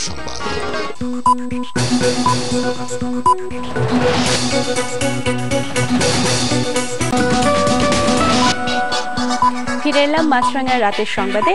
সংবাদ। ফিরে এলাম মাছরাঙার রাতের সংবাদে।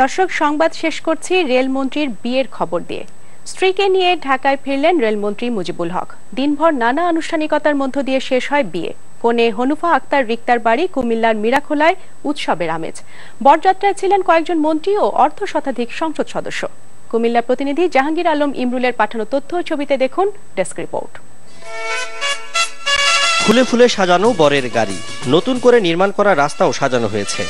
দর্শক, সংবাদ শেষ করছি রেলমন্ত্রীর বিয়ের খবর দিয়ে। স্ত্রীকে নিয়ে ঢাকায় ফিরলেন রেলমন্ত্রী মুজিবুল হক। দিনভর নানা আনুষ্ঠানিকতার মধ্য দিয়ে শেষ হয় বিয়ে। কনে হনুফা আক্তার রিক্তার বাড়ি কুমিল্লার মিরাখোলায় উৎসবের আমেজ। বরযাত্রায় ছিলেন কয়েকজন মন্ত্রী ও অর্ধ শতাধিক সংসদ সদস্য। কুমিল্লার প্রতিনিধি জাহাঙ্গীর আলম ইমরুলের পাঠানো তথ্য ছবিতে দেখুন ডেস্ক রিপোর্ট। ফুলে ফুলে সাজানো বরের গাড়ি, নতুন করে নির্মাণ করা রাস্তাও সাজানো হয়েছে।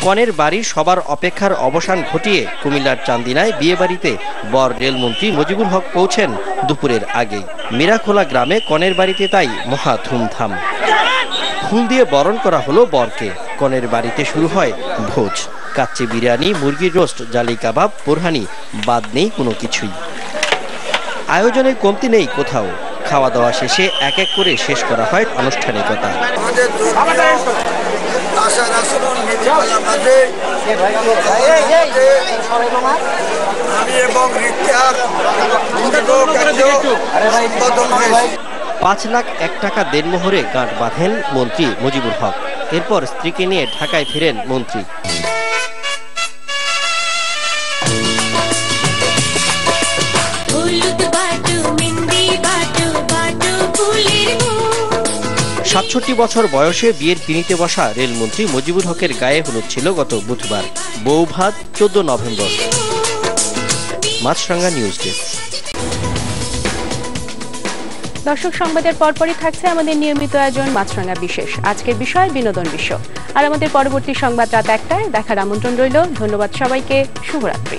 কনের বাড়ির সবার অপেক্ষার অবসান ঘটিয়ে কুমিল্লার চান্দিনায় বিয়ে বাড়িতে বর রেলমন্ত্রী মুজিবুল হক পৌঁছেন দুপুরের আগেই। মিরাখোলা গ্রামে কনের বাড়িতে তাই মহা ধুমধাম। ফুল দিয়ে বরণ করা হলো বরকে। কনের বাড়িতে শুরু হয় ভোজ। কাচ্চি বিরিয়ানি, মুরগির রোস্ট, জালি কাবাব, বোরহানি, বাদ নেই কোনো কিছুই। আয়োজনে কমতি নেই কোথাও। খাওয়া দাওয়া শেষে এক এক করে শেষ করা হয় আনুষ্ঠানিকতা। $5,01,000 দেনমোহরে গাঁট বাঁধেন মন্ত্রী মুজিবুল হক। এরপর স্ত্রীকে নিয়ে ঢাকায় ফিরেন মন্ত্রী। $67 বছর বয়সে বিয়ের পিঁড়িতে বসা রেলমন্ত্রী মুজিবুল হকের গায়ে হলুদ ছিল গত বুধবার। বউ ভাত 14 নভেম্বর। মাছরাঙা নিউজ ডেস্ক। দর্শক, সংবাদের পরপরই থাকছে আমাদের নিয়মিত আয়োজন মাছরাঙা বিশেষ। আজকের বিষয় বিনোদন বিশ্ব। আর আমাদের পরবর্তী সংবাদ রাত 1টায় দেখার আমন্ত্রণ রইল। ধন্যবাদ সবাইকে। শুভরাত্রি।